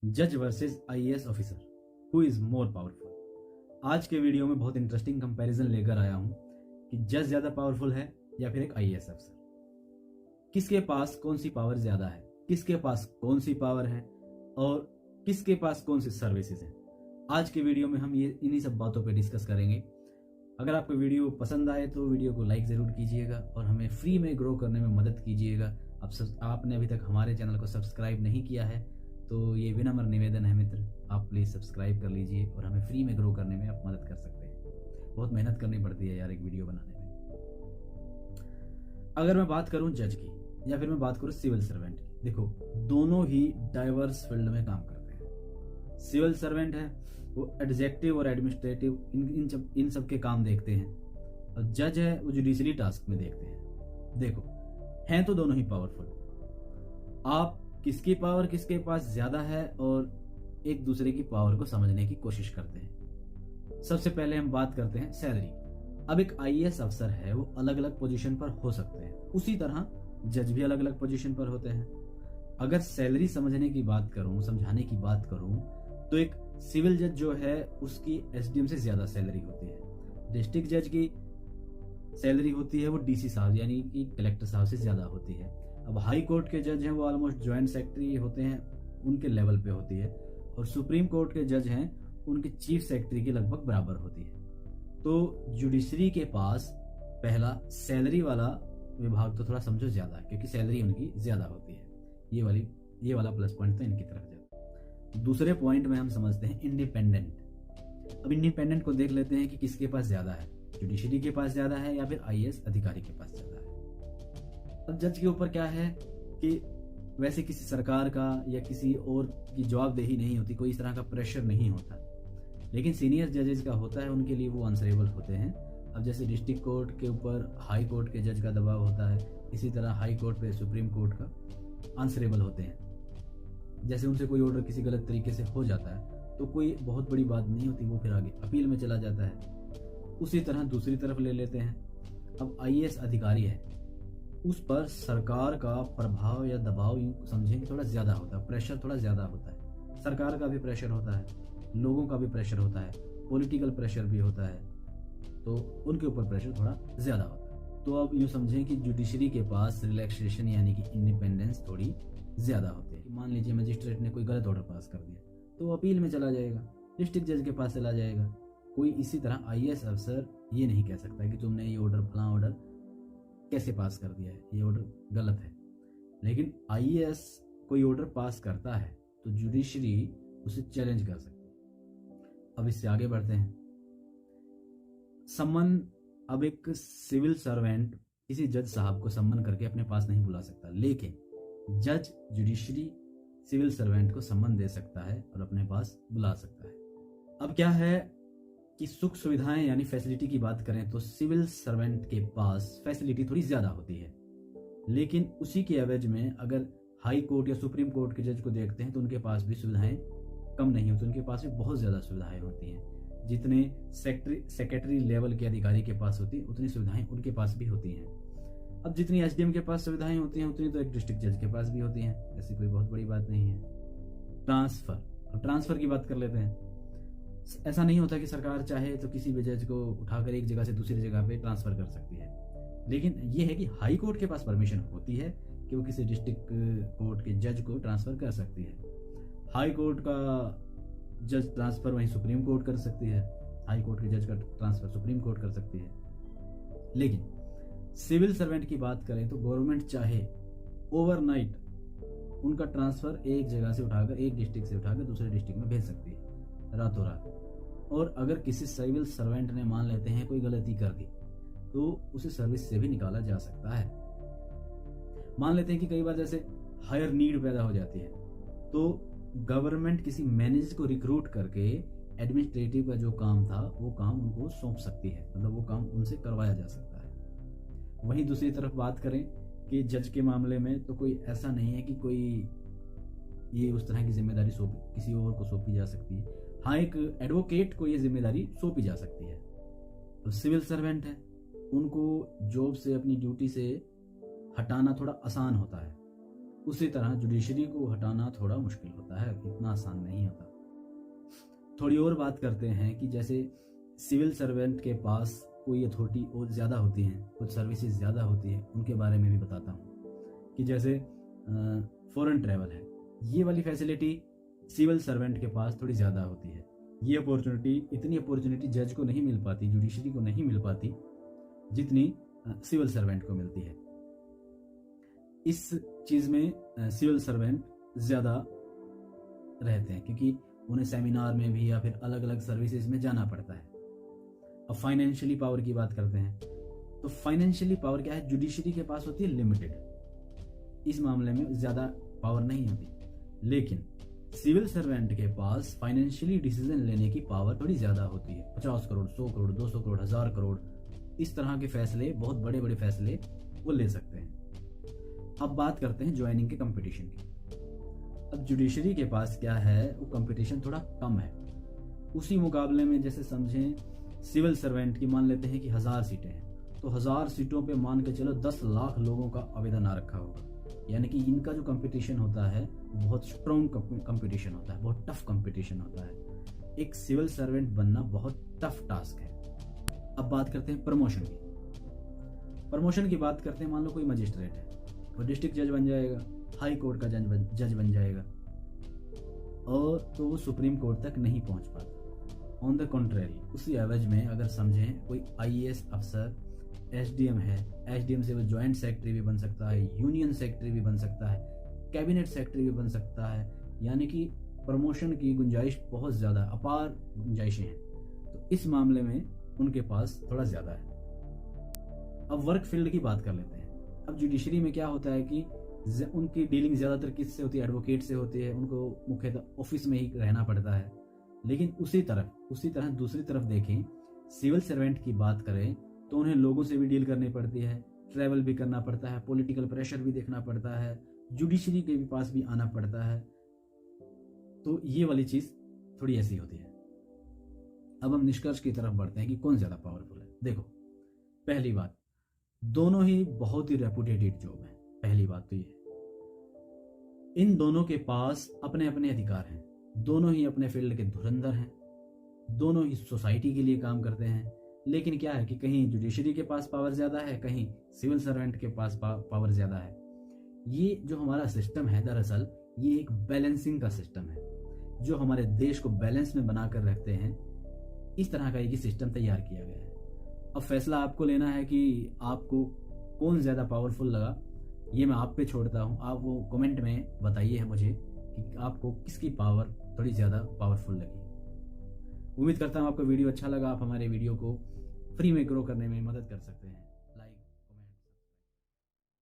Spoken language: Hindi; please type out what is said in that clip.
जज versus IAS officer, who is more powerful. आज के वीडियो में बहुत इंटरेस्टिंग कंपैरिजन लेकर आया हूं कि जज ज्यादा पावरफुल है या फिर एक आईएएस अफसर। किसके पास कौन सी पावर ज्यादा है, किसके पास कौन सी पावर है और किसके पास कौन सी सर्विसेज हैं। आज के वीडियो में हम ये इन्हीं सब बातों पे डिस्कस करेंगे। अगर आपको वीडियो पसंद आए तो वीडियो को लाइक जरूर कीजिएगा और हमें फ्री में ग्रो करने में मदद कीजिएगा। आपने अभी तक हमारे चैनल को सब्सक्राइब नहीं किया है तो ये विनम्र निवेदन है मित्र, आप प्लीज़ सब्सक्राइब कर लीजिए और हमें फ्री में ग्रो करने में आप मदद कर सकते हैं। बहुत मेहनत करनी पड़ती है यार एक वीडियो बनाने में। अगर मैं बात करूं जज की या फिर मैं बात करूं सिविल सर्वेंट की, देखो दोनों ही डाइवर्स फील्ड में काम करते हैं। सिविल सर्वेंट है वो एडजेक्टिव और एडमिनिस्ट्रेटिव इन सब के काम देखते हैं और जज है वो जुडिशरी टास्क में देखते हैं। देखो हैं तो दोनों ही पावरफुल। आप किसकी पावर किसके पास ज्यादा है और एक दूसरे की पावर को समझने की कोशिश करते हैं। सबसे पहले हम बात करते हैं सैलरी। अब एक आईएएस अफसर है वो अलग अलग पोजीशन पर हो सकते हैं, उसी तरह जज भी अलग अलग पोजीशन पर होते हैं। अगर सैलरी समझने की बात करूं, समझाने की बात करूं तो एक सिविल जज जो है उसकी एसडीएम से ज्यादा सैलरी होती है। डिस्ट्रिक्ट जज की सैलरी होती है वो डीसी साहब यानी कि कलेक्टर साहब से ज्यादा होती है। अब हाई कोर्ट के जज हैं वो ऑलमोस्ट ज्वाइंट सेक्रेटरी होते हैं, उनके लेवल पे होती है। और सुप्रीम कोर्ट के जज हैं उनके चीफ सेक्रेटरी के लगभग बराबर होती है। तो जुडिशरी के पास पहला सैलरी वाला विभाग तो थोड़ा समझो ज्यादा है क्योंकि सैलरी उनकी ज्यादा होती है। ये वाला प्लस पॉइंट तो इनकी तरफ जाता है। दूसरे पॉइंट में हम समझते हैं इंडिपेंडेंट। अब इंडिपेंडेंट को देख लेते हैं कि किसके पास ज्यादा है, जुडिशरी के पास ज्यादा है या फिर आईएएस अधिकारी के पास ज्यादा है। अब जज के ऊपर क्या है कि वैसे किसी सरकार का या किसी और की जवाबदेही नहीं होती, कोई इस तरह का प्रेशर नहीं होता, लेकिन सीनियर जजेस का होता है, उनके लिए वो आंसरेबल होते हैं। अब जैसे डिस्ट्रिक्ट कोर्ट के ऊपर हाई कोर्ट के जज का दबाव होता है, इसी तरह हाई कोर्ट पे सुप्रीम कोर्ट का आंसरेबल होते हैं। जैसे उनसे कोई ऑर्डर किसी गलत तरीके से हो जाता है तो कोई बहुत बड़ी बात नहीं होती, वो फिर आगे अपील में चला जाता है। उसी तरह दूसरी तरफ ले लेते हैं, अब आईएएस अधिकारी है, उस पर सरकार का प्रभाव या दबाव यूं समझें कि थोड़ा ज्यादा होता है, प्रेशर थोड़ा ज्यादा होता है। सरकार का भी प्रेशर होता है, लोगों का भी प्रेशर होता है, पॉलिटिकल प्रेशर भी होता है, तो उनके ऊपर प्रेशर थोड़ा ज्यादा होता है। तो अब यूं समझें कि जुडिशरी के पास रिलैक्सेशन यानी कि इंडिपेंडेंस थोड़ी ज्यादा होती है। मान लीजिए मजिस्ट्रेट ने कोई गलत ऑर्डर पास कर दिया तो वो अपील में चला जाएगा, डिस्ट्रिक्ट जज के पास चला जाएगा। कोई इसी तरह आईएएस अफसर ये नहीं कह सकता कि तुमने ये ऑर्डर फला ऑर्डर कैसे पास कर दिया है, ये ऑर्डर गलत है। लेकिन आईएएस कोई ऑर्डर पास करता है तो जुडिशरी उसे चैलेंज कर सकती है। अब इससे आगे बढ़ते हैं। सम्मन, अब एक सिविल सर्वेंट किसी जज साहब को सम्मन करके अपने पास नहीं बुला सकता, लेकिन जज जुडिशरी सिविल सर्वेंट को सम्मन दे सकता है और अपने पास बुला सकता है। अब क्या है कि सुख सुविधाएं यानी फैसिलिटी की बात करें तो सिविल सर्वेंट के पास फैसिलिटी थोड़ी ज्यादा होती है, लेकिन उसी के एवज में अगर हाई कोर्ट या सुप्रीम कोर्ट के जज को देखते हैं तो उनके पास भी सुविधाएं कम नहीं होती, उनके पास भी बहुत ज्यादा सुविधाएं होती हैं। जितने सेक्रेटरी लेवल के अधिकारी के पास होती है उतनी सुविधाएं उनके पास भी होती हैं। अब जितनी एसडीएम के पास सुविधाएं होती हैं उतनी तो एक डिस्ट्रिक्ट जज के पास भी होती हैं, ऐसी कोई बहुत बड़ी बात नहीं है। ट्रांसफर, अब ट्रांसफर की बात कर लेते हैं। ऐसा नहीं होता कि सरकार चाहे तो किसी भी जज को उठाकर एक जगह से दूसरी जगह पे ट्रांसफर कर सकती है, लेकिन यह है कि हाई कोर्ट के पास परमिशन होती है कि वो किसी डिस्ट्रिक्ट कोर्ट के जज को ट्रांसफर कर सकती है। हाई कोर्ट का जज ट्रांसफर वहीं सुप्रीम कोर्ट कर सकती है, हाई कोर्ट के जज का ट्रांसफर सुप्रीम कोर्ट कर सकती है। लेकिन सिविल सर्वेंट की बात करें तो गवर्नमेंट चाहे ओवरनाइट उनका ट्रांसफर एक जगह से उठाकर, एक डिस्ट्रिक्ट से उठाकर दूसरे डिस्ट्रिक्ट में भेज सकती है रातों रात। और अगर किसी सिविल सर्वेंट ने मान लेते हैं कोई गलती कर दी तो उसे सर्विस से भी निकाला जा सकता है। मान लेते हैं कि कई बार जैसे हायर नीड पैदा हो जाती है तो गवर्नमेंट किसी मैनेजर को रिक्रूट करके एडमिनिस्ट्रेटिव का जो काम था वो काम उनको सौंप सकती है, मतलब वो काम उनसे करवाया जा सकता है। वहीं दूसरी तरफ बात करें कि जज के मामले में तो कोई ऐसा नहीं है कि कोई ये उस तरह की जिम्मेदारी किसी और को सौंपी जा सकती है। हाँ, एक एडवोकेट को ये जिम्मेदारी सौंपी जा सकती है। तो सिविल सर्वेंट है, उनको जॉब से, अपनी ड्यूटी से हटाना थोड़ा आसान होता है। उसी तरह जुडिशरी को हटाना थोड़ा मुश्किल होता है, इतना आसान नहीं होता। थोड़ी और बात करते हैं कि जैसे सिविल सर्वेंट के पास कोई अथॉरिटी और ज़्यादा होती हैं, कुछ सर्विसेज ज़्यादा होती हैं, उनके बारे में भी बताता हूँ कि जैसे फॉरेन ट्रैवल है, ये वाली फैसिलिटी सिविल सर्वेंट के पास थोड़ी ज़्यादा होती है। ये इतनी अपॉर्चुनिटी जज को नहीं मिल पाती, जुडिशरी को नहीं मिल पाती जितनी सिविल सर्वेंट को मिलती है। इस चीज़ में सिविल सर्वेंट ज़्यादा रहते हैं क्योंकि उन्हें सेमिनार में भी या फिर अलग अलग सर्विसेज में जाना पड़ता है। अब फाइनेंशियली पावर की बात करते हैं तो फाइनेंशियली पावर क्या है, जुडिशरी के पास होती है लिमिटेड, इस मामले में ज़्यादा पावर नहीं होती। लेकिन सिविल सर्वेंट के पास फाइनेंशियली डिसीजन लेने की पावर थोड़ी ज़्यादा होती है। 50 करोड़, 100 करोड़, 200 करोड़, 1000 करोड़, इस तरह के फैसले, बहुत बड़े बड़े फैसले वो ले सकते हैं। अब बात करते हैं ज्वाइनिंग के कंपटीशन की। अब जुडिशरी के पास क्या है, वो कंपटीशन थोड़ा कम है। उसी मुकाबले में जैसे समझें सिविल सर्वेंट की मान लेते हैं कि 1000 सीटें हैं, तो 1000 सीटों पे मान के चलो 10 लाख लोगों का आवेदन आ रखा होगा। यानी कि इनका जो कंपटीशन होता है बहुत स्ट्रॉन्ग कंपटीशन होता है, बहुत टफ कंपटीशन होता है। एक सिविल सर्वेंट बनना बहुत टफ टास्क है। अब बात करते हैं प्रमोशन की। प्रमोशन की बात करते हैं, मान लो कोई मजिस्ट्रेट है, वो डिस्ट्रिक्ट जज बन जाएगा, हाई कोर्ट का जज बन जाएगा, और तो वो सुप्रीम कोर्ट तक नहीं पहुंच पाता। ऑन द कॉन्ट्रेरी, उसी एवज में अगर समझें कोई IAS अफसर SDM है, SDM से वो ज्वाइंट सेक्रेटरी भी बन सकता है, यूनियन सेक्रेटरी भी बन सकता है, कैबिनेट सेक्रेटरी भी बन सकता है। यानी कि प्रमोशन की गुंजाइश बहुत ज़्यादा, अपार गुंजाइशें हैं। तो इस मामले में उनके पास थोड़ा ज़्यादा है। अब वर्क फील्ड की बात कर लेते हैं। अब जुडिशरी में क्या होता है कि उनकी डीलिंग ज़्यादातर किससे होती है, एडवोकेट से होती है, उनको मुख्यतः ऑफिस में ही रहना पड़ता है। लेकिन उसी तरह दूसरी तरफ देखें, सिविल सर्वेंट की बात करें तो उन्हें लोगों से भी डील करनी पड़ती है, ट्रैवल भी करना पड़ता है, पॉलिटिकल प्रेशर भी देखना पड़ता है, जुडिशरी के पास भी आना पड़ता है। तो ये वाली चीज़ थोड़ी ऐसी होती है। अब हम निष्कर्ष की तरफ बढ़ते हैं कि कौन ज़्यादा पावरफुल है। देखो, पहली बात, दोनों ही बहुत ही रेपुटेटेड जॉब है। पहली बात तो ये है, इन दोनों के पास अपने अपने अधिकार हैं, दोनों ही अपने फील्ड के धुरंधर हैं, दोनों ही सोसाइटी के लिए काम करते हैं। लेकिन क्या है कि कहीं जुडिशरी के पास पावर ज़्यादा है, कहीं सिविल सर्वेंट के पास पावर ज़्यादा है। ये जो हमारा सिस्टम है, दरअसल ये एक बैलेंसिंग का सिस्टम है, जो हमारे देश को बैलेंस में बनाकर रखते हैं। इस तरह का एक सिस्टम तैयार किया गया है। अब फैसला आपको लेना है कि आपको कौन ज़्यादा पावरफुल लगा, ये मैं आप पे छोड़ता हूँ। आप वो कमेंट में बताइए मुझे कि आपको किसकी पावर थोड़ी ज़्यादा पावरफुल लगी। उम्मीद करता हूँ आपको वीडियो अच्छा लगा। आप हमारे वीडियो को फ्री में ग्रो करने में मदद कर सकते हैं।